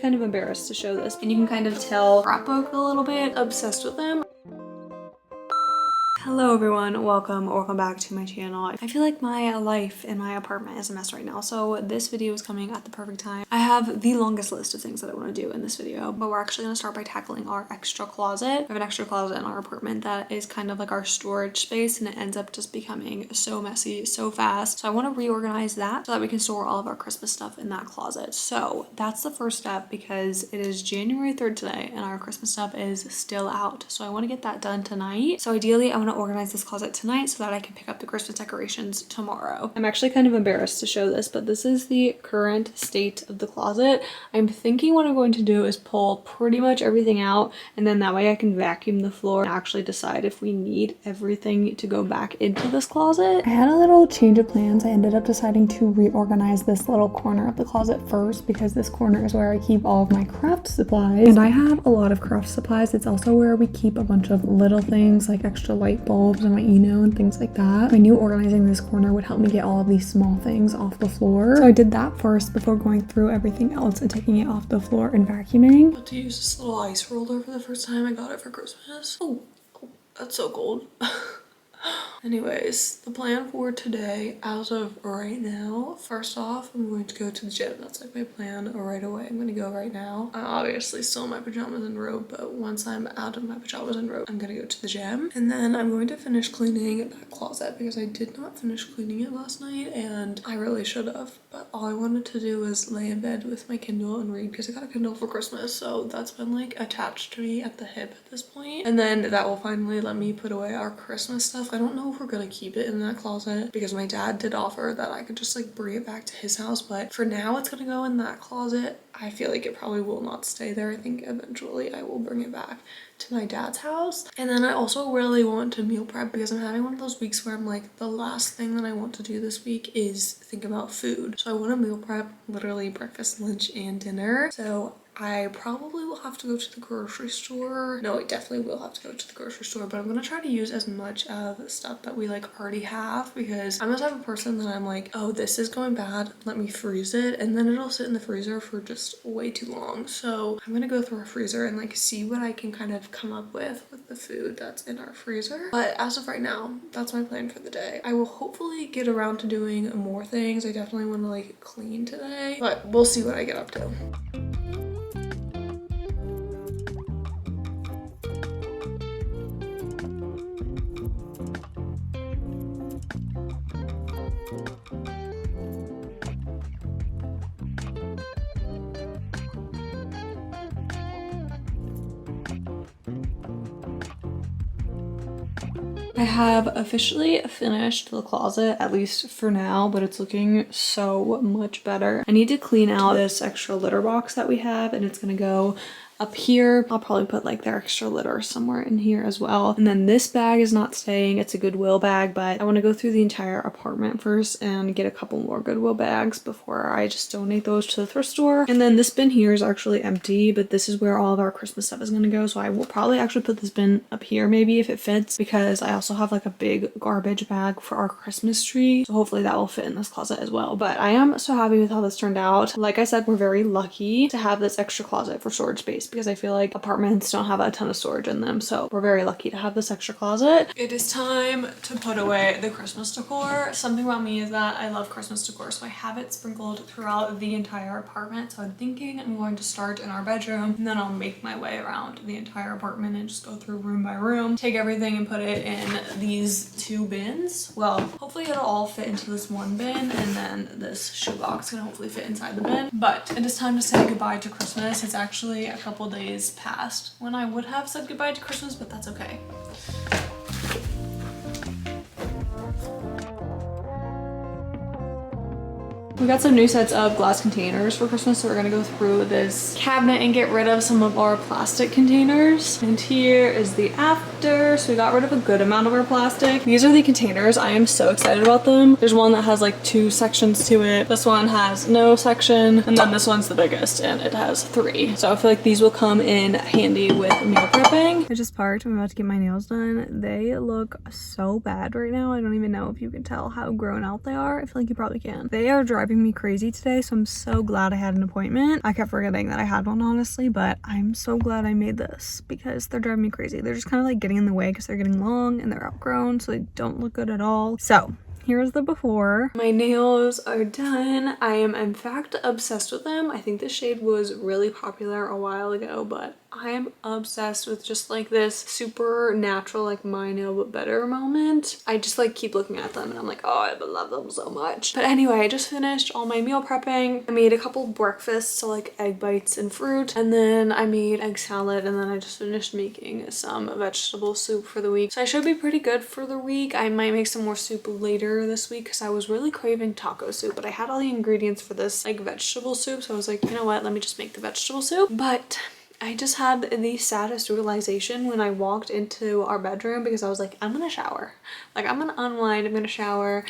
Kind of embarrassed to show this, and you can kind of tell scrapbook a little bit, obsessed with them. Hello everyone, welcome back to my channel. I feel like my life in my apartment is a mess right now, so this video is coming at the perfect time. I have the longest list of things that I want to do in this video, but we're actually going to start by tackling our extra closet. We have an extra closet in our apartment that is kind of like our storage space, and it ends up just becoming so messy so fast. So I want to reorganize that so that we can store all of our Christmas stuff in that closet. So that's the first step because it is January 3rd today and our Christmas stuff is still out. So I want to get that done tonight. So ideally I want to organize this closet tonight so that I can pick up the Christmas decorations tomorrow. I'm actually kind of embarrassed to show this, but this is the current state of the closet. I'm thinking what I'm going to do is pull pretty much everything out, and then that way I can vacuum the floor and actually decide if we need everything to go back into this closet. I had a little change of plans. I ended up deciding to reorganize this little corner of the closet first because this corner is where I keep all of my craft supplies, and I have a lot of craft supplies. It's also where we keep a bunch of little things like extra light bulbs and my Eno and things like that. I knew organizing this corner would help me get all of these small things off the floor, so I did that first before going through everything else and taking it off the floor and vacuuming. I'm about to use this little ice roller for the first time. I got it for Christmas. Oh, that's so cold. Anyways, the plan for today, as of right now, first off, I'm going to go to the gym. That's like my plan right away. I'm gonna go right now. I'm obviously still in my pajamas and robe, but once I'm out of my pajamas and robe, I'm gonna go to the gym. And then I'm going to finish cleaning that closet because I did not finish cleaning it last night and I really should have. But all I wanted to do was lay in bed with my Kindle and read because I got a Kindle for Christmas. So that's been like attached to me at the hip at this point. And then that will finally let me put away our Christmas stuff. I don't know if we're gonna keep it in that closet because my dad did offer that I could just like bring it back to his house, but for now it's gonna go in that closet. I feel like it probably will not stay there. I think eventually I will bring it back to my dad's house. And then I also really want to meal prep because I'm having one of those weeks where I'm like, the last thing that I want to do this week is think about food. So I want to meal prep literally breakfast, lunch, and dinner. So I probably will have to go to the grocery store. No, I definitely will have to go to the grocery store, but I'm gonna try to use as much of the stuff that we like already have because I'm the type of person that I'm like, oh, this is going bad, let me freeze it, and then it'll sit in the freezer for just way too long. So I'm gonna go through our freezer and like see what I can kind of come up with the food that's in our freezer. But as of right now, that's my plan for the day. I will hopefully get around to doing more things. I definitely want to like clean today, but we'll see what I get up to. I have officially finished the closet, at least for now, but it's looking so much better. I need to clean out this extra litter box that we have, and it's gonna go up here. I'll probably put like their extra litter somewhere in here as well. And then this bag is not staying. It's a Goodwill bag, but I want to go through the entire apartment first and get a couple more Goodwill bags before I just donate those to the thrift store. And then this bin here is actually empty, but this is where all of our Christmas stuff is going to go. So I will probably actually put this bin up here maybe if it fits, because I also have like a big garbage bag for our Christmas tree. So hopefully that will fit in this closet as well. But I am so happy with how this turned out. Like I said, we're very lucky to have this extra closet for storage space because I feel like apartments don't have a ton of storage in them, so we're very lucky to have this extra closet. It is time to put away the Christmas decor. Something about me is that I love Christmas decor, so I have it sprinkled throughout the entire apartment. So I'm thinking I'm going to start in our bedroom and then I'll make my way around the entire apartment and just go through room by room, take everything and put it in these two bins. Well, hopefully it'll all fit into this one bin, and then this shoebox can hopefully fit inside the bin. But it is time to say goodbye to Christmas. It's actually a couple days past when I would have said goodbye to Christmas, but that's okay. We got some new sets of glass containers for Christmas, so we're gonna go through this cabinet and get rid of some of our plastic containers. And here is the after. So we got rid of a good amount of our plastic. These are the containers. I am so excited about them. There's one that has like 2 sections to it. This one has no section, and then this one's the biggest and it has 3. So I feel like these will come in handy with meal prepping. I just parked. I'm about to get my nails done. They look so bad right now. I don't even know if you can tell how grown out they are. I feel like you probably can. They are driving driving me crazy today, so I'm so glad I had an appointment. I kept forgetting that I had one, honestly, but I'm so glad I made this because they're driving me crazy. They're just kind of like getting in the way because they're getting long and they're outgrown, so they don't look good at all. So here's the before. My nails are done. I am in fact obsessed with them. I think this shade was really popular a while ago, but I am obsessed with just like this super natural, like my nail but better moment. I just like keep looking at them and I'm like, oh, I love them so much. But anyway, I just finished all my meal prepping. I made a couple breakfasts, so like egg bites and fruit, and then I made egg salad, and then I just finished making some vegetable soup for the week. So I should be pretty good for the week. I might make some more soup later this week because I was really craving taco soup, but I had all the ingredients for this like vegetable soup, so I was like, you know what, let me just make the vegetable soup. But I just had the saddest realization when I walked into our bedroom because I was like, I'm gonna shower. Like, I'm gonna unwind, I'm gonna shower.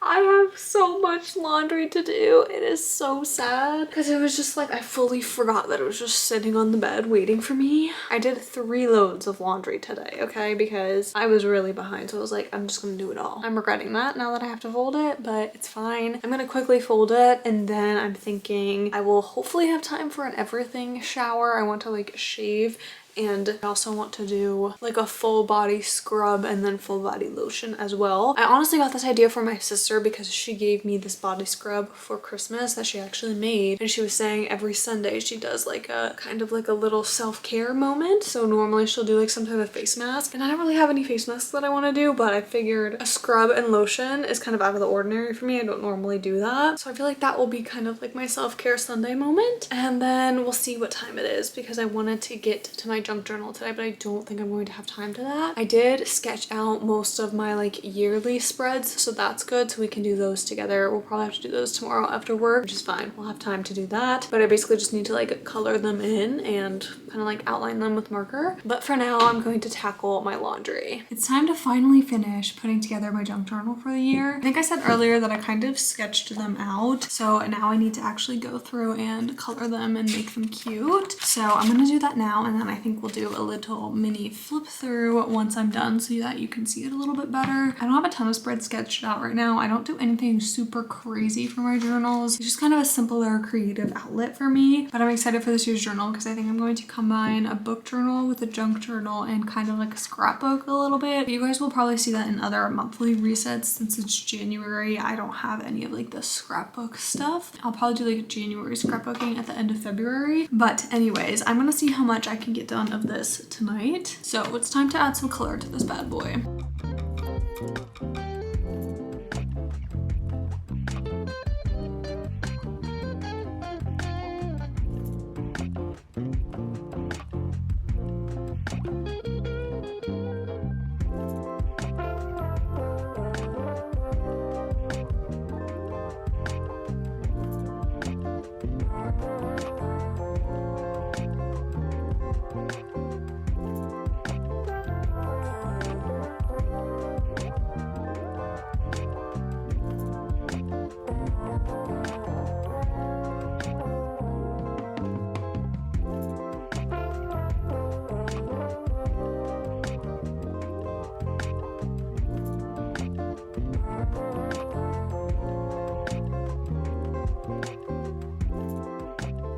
I have so much laundry to do. It is so sad because it was just like I fully forgot that it was just sitting on the bed waiting for me. I did 3 loads of laundry today, okay, because I was really behind, so I was like, I'm just gonna do it all. I'm regretting that now that I have to fold it, but it's fine. I'm gonna quickly fold it, and then I'm thinking I will hopefully have time for an everything shower. I want to like shave, and I also want to do like a full body scrub and then full body lotion as well. I honestly got this idea from my sister because she gave me this body scrub for Christmas that she actually made, and she was saying every Sunday she does like a kind of like a little self-care moment. So normally she'll do like some type of face mask, and I don't really have any face masks that I want to do, but I figured a scrub and lotion is kind of out of the ordinary for me. I don't normally do that, so I feel like that will be kind of like my self-care Sunday moment. And then we'll see what time it is because I wanted to get to my junk journal today, but I don't think I'm going to have time to that. I did sketch out most of my like yearly spreads, so that's good, so we can do those together. We'll probably have to do those tomorrow after work, which is fine. We'll have time to do that, but I basically just need to like color them in and kind of like outline them with marker. But for now, I'm going to tackle my laundry. It's time to finally finish putting together my junk journal for the year. I think I said earlier that I kind of sketched them out, so now I need to actually go through and color them and make them cute. So I'm gonna do that now, and then I think we'll do a little mini flip through once I'm done so that you can see it a little bit better. I don't have a ton of spreads sketched out right now. I don't do anything super crazy for my journals. It's just kind of a simpler creative outlet for me, but I'm excited for this year's journal because I think I'm going to combine a book journal with a junk journal and kind of like a scrapbook a little bit. You guys will probably see that in other monthly resets. Since it's January, I don't have any of like the scrapbook stuff. I'll probably do like January scrapbooking at the end of February. But anyways, I'm gonna see how much I can get done of this tonight. So it's time to add some color to this bad boy.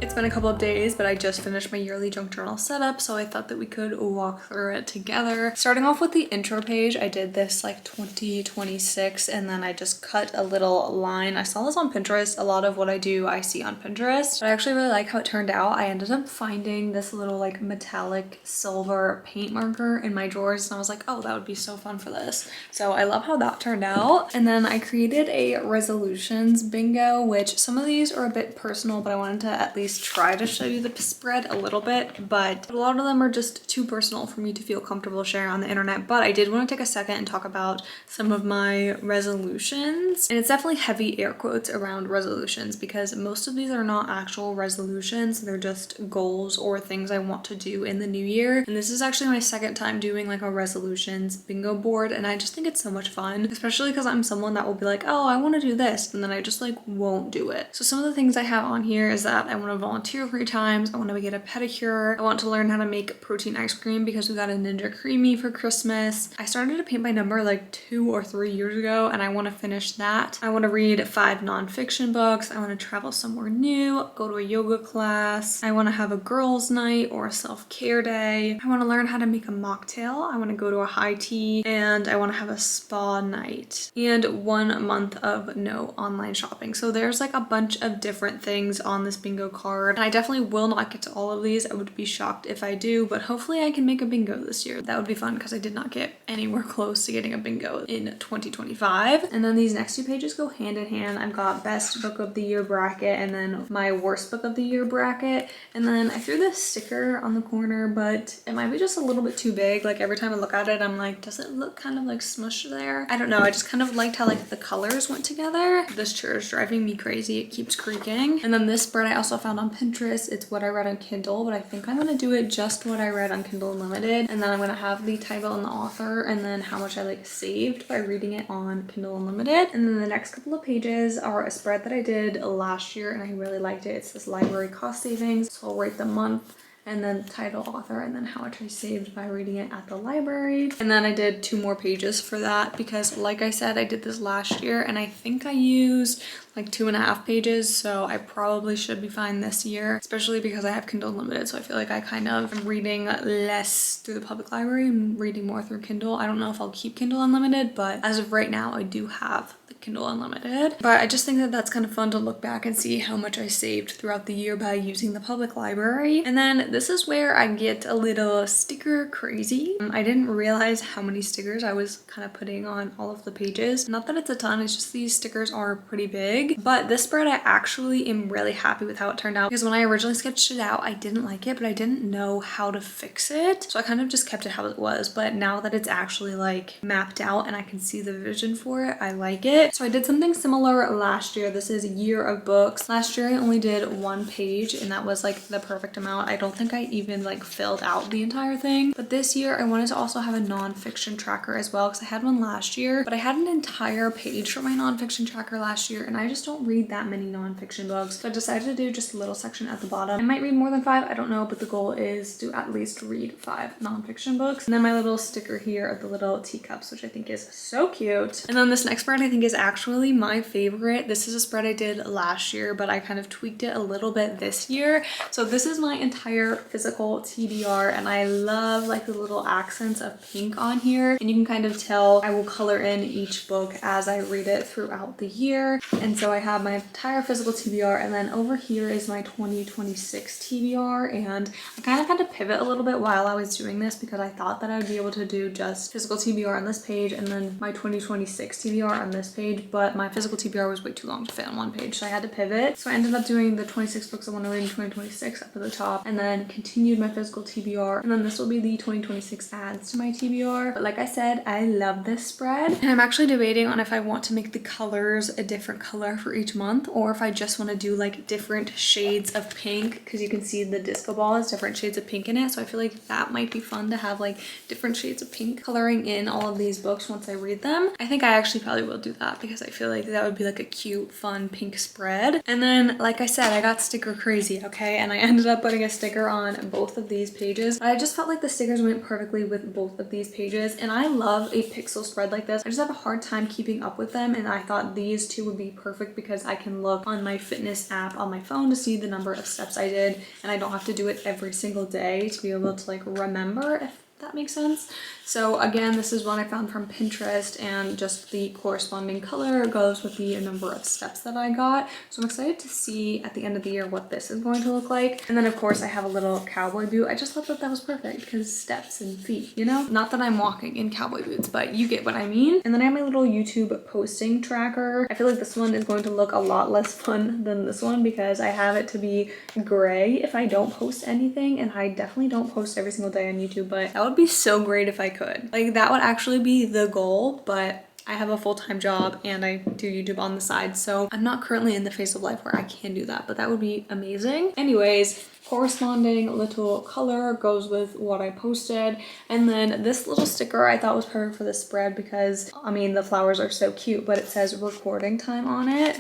It's been a couple of days, but I just finished my yearly junk journal setup, so I thought that we could walk through it together. Starting off with the intro page, I did this like 2026, and then I just cut a little line. I saw this on Pinterest. A lot of what I do, I see on Pinterest, but I actually really like how it turned out. I ended up finding this little like metallic silver paint marker in my drawers, and I was like, oh, that would be so fun for this. So I love how that turned out. And then I created a resolutions bingo, which some of these are a bit personal, but I wanted to at least try to show you the spread a little bit, but a lot of them are just too personal for me to feel comfortable sharing on the internet. But I did want to take a second and talk about some of my resolutions, and it's definitely heavy air quotes around resolutions because most of these are not actual resolutions. They're just goals or things I want to do in the new year, and this is actually my second time doing like a resolutions bingo board, and I just think it's so much fun, especially because I'm someone that will be like, oh, I want to do this, and then I just like won't do it. So some of the things I have on here is that I want to volunteer 3 times. I want to get a pedicure. I want to learn how to make protein ice cream because we got a Ninja Creamy for Christmas. I started to paint by number like 2 or 3 years ago, and I want to finish that. I want to read 5 nonfiction books. I want to travel somewhere new, go to a yoga class. I want to have a girls' night or a self-care day. I want to learn how to make a mocktail. I want to go to a high tea, and I want to have a spa night and 1 month of no online shopping. So there's like a bunch of different things on this bingo card, and I definitely will not get to all of these. I would be shocked if I do, but hopefully I can make a bingo this year. That would be fun because I did not get anywhere close to getting a bingo in 2025. And then these next 2 pages go hand in hand. I've got best book of the year bracket and then my worst book of the year bracket. And then I threw this sticker on the corner, but it might be just a little bit too big. Like every time I look at it, I'm like, does it look kind of like smushed there? I don't know. I just kind of liked how like the colors went together. This chair is driving me crazy. It keeps creaking. And then this spread I also found on Pinterest. It's what I read on Kindle, but I think I'm gonna do it just what I read on Kindle Unlimited. And then I'm gonna have the title and the author and then how much I like saved by reading it on Kindle Unlimited. And then the next couple of pages are a spread that I did last year and I really liked it. It's this library cost savings. So I'll write the month and then title, author, and then how much I saved by reading it at the library. And then I did 2 more pages for that because like I said, I did this last year and I think I used like 2.5 pages, so I probably should be fine this year, especially because I have Kindle Unlimited, so I feel like I kind of am reading less through the public library and reading more through Kindle. I don't know if I'll keep Kindle Unlimited, but as of right now, I do have the Kindle Unlimited. But I just think that that's kind of fun to look back and see how much I saved throughout the year by using the public library. And then this is where I get a little sticker crazy. I didn't realize how many stickers I was kind of putting on all of the pages. Not that it's a ton, it's just these stickers are pretty big. But this spread I actually am really happy with how it turned out because when I originally sketched it out, I didn't like it, but I didn't know how to fix it. So I kind of just kept it how it was. But now that it's actually like mapped out and I can see the vision for it, I like it. So I did something similar last year. This is Year of Books. Last year I only did 1 page and that was like the perfect amount. I don't think I even like filled out the entire thing. But this year I wanted to also have a nonfiction tracker as well because I had one last year, but I had an entire page for my nonfiction tracker last year and I just don't read that many nonfiction books. So I decided to do just a little section at the bottom. I might read more than 5, I don't know, but the goal is to at least read 5 nonfiction books. And then my little sticker here of the little teacups, which I think is so cute. And then this next spread I think is actually my favorite. This is a spread I did last year, but I kind of tweaked it a little bit this year. So this is my entire physical TBR and I love like the little accents of pink on here. And you can kind of tell I will color in each book as I read it throughout the year. And so I have my entire physical TBR and then over here is my 2026 TBR, and I kind of had to pivot a little bit while I was doing this because I thought that I would be able to do just physical TBR on this page and then my 2026 TBR on this page, but my physical TBR was way too long to fit on 1 page, so I had to pivot. So I ended up doing the 26 books I want to read in 2026 up at the top and then continued my physical TBR, and then this will be the 2026 adds to my TBR. But like I said, I love this spread and I'm actually debating on if I want to make the colors a different color for each month or if I just want to do like different shades of pink because you can see the disco ball has different shades of pink in it. So I feel like that might be fun to have like different shades of pink coloring in all of these books once I read them. I think I actually probably will do that because I feel like that would be like a cute, fun pink spread. And then like I said, I got sticker crazy, okay? And I ended up putting a sticker on both of these pages. I just felt like the stickers went perfectly with both of these pages and I love a pixel spread like this. I just have a hard time keeping up with them and I thought these 2 would be perfect because I can look on my fitness app on my phone to see the number of steps I did and I don't have to do it every single day to be able to like remember, if that makes sense. So again, this is one I found from Pinterest and just the corresponding color goes with the number of steps that I got. So I'm excited to see at the end of the year what this is going to look like. And then of course I have a little cowboy boot. I just thought that that was perfect because steps and feet, you know? Not that I'm walking in cowboy boots, but you get what I mean. And then I have my little YouTube posting tracker. I feel like this one is going to look a lot less fun than this one because I have it to be gray if I don't post anything, and I definitely don't post every single day on YouTube, but that would be so great if I could. Like that would actually be the goal, but I have a full-time job and I do YouTube on the side, so I'm not currently in the phase of life where I can do that, but that would be amazing. Anyways, corresponding little color goes with what I posted. And then this little sticker I thought was perfect for this spread because I mean the flowers are so cute, but it says recording time on it.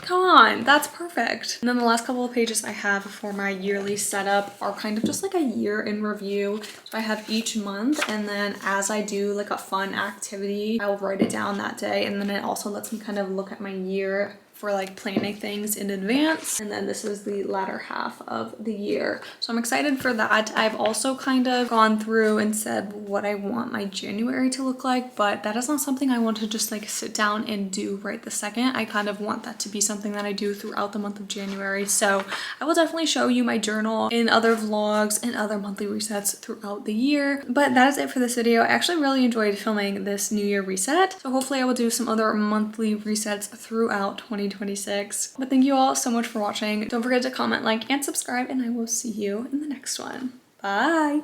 Come on, that's perfect. And then the last couple of pages I have for my yearly setup are kind of just like a year in review. So I have each month, and then as I do like a fun activity, I'll write it down that day. And then it also lets me kind of look at my year for like planning things in advance. And then this is the latter half of the year. So I'm excited for that. I've also kind of gone through and said what I want my January to look like, but that is not something I want to just like sit down and do right this second. I kind of want that to be something that I do throughout the month of January. So I will definitely show you my journal in other vlogs and other monthly resets throughout the year. But that is it for this video. I actually really enjoyed filming this New Year reset. So hopefully I will do some other monthly resets throughout 2026. But thank you all so much for watching. Don't forget to comment, like, and subscribe, and I will see you in the next one. Bye!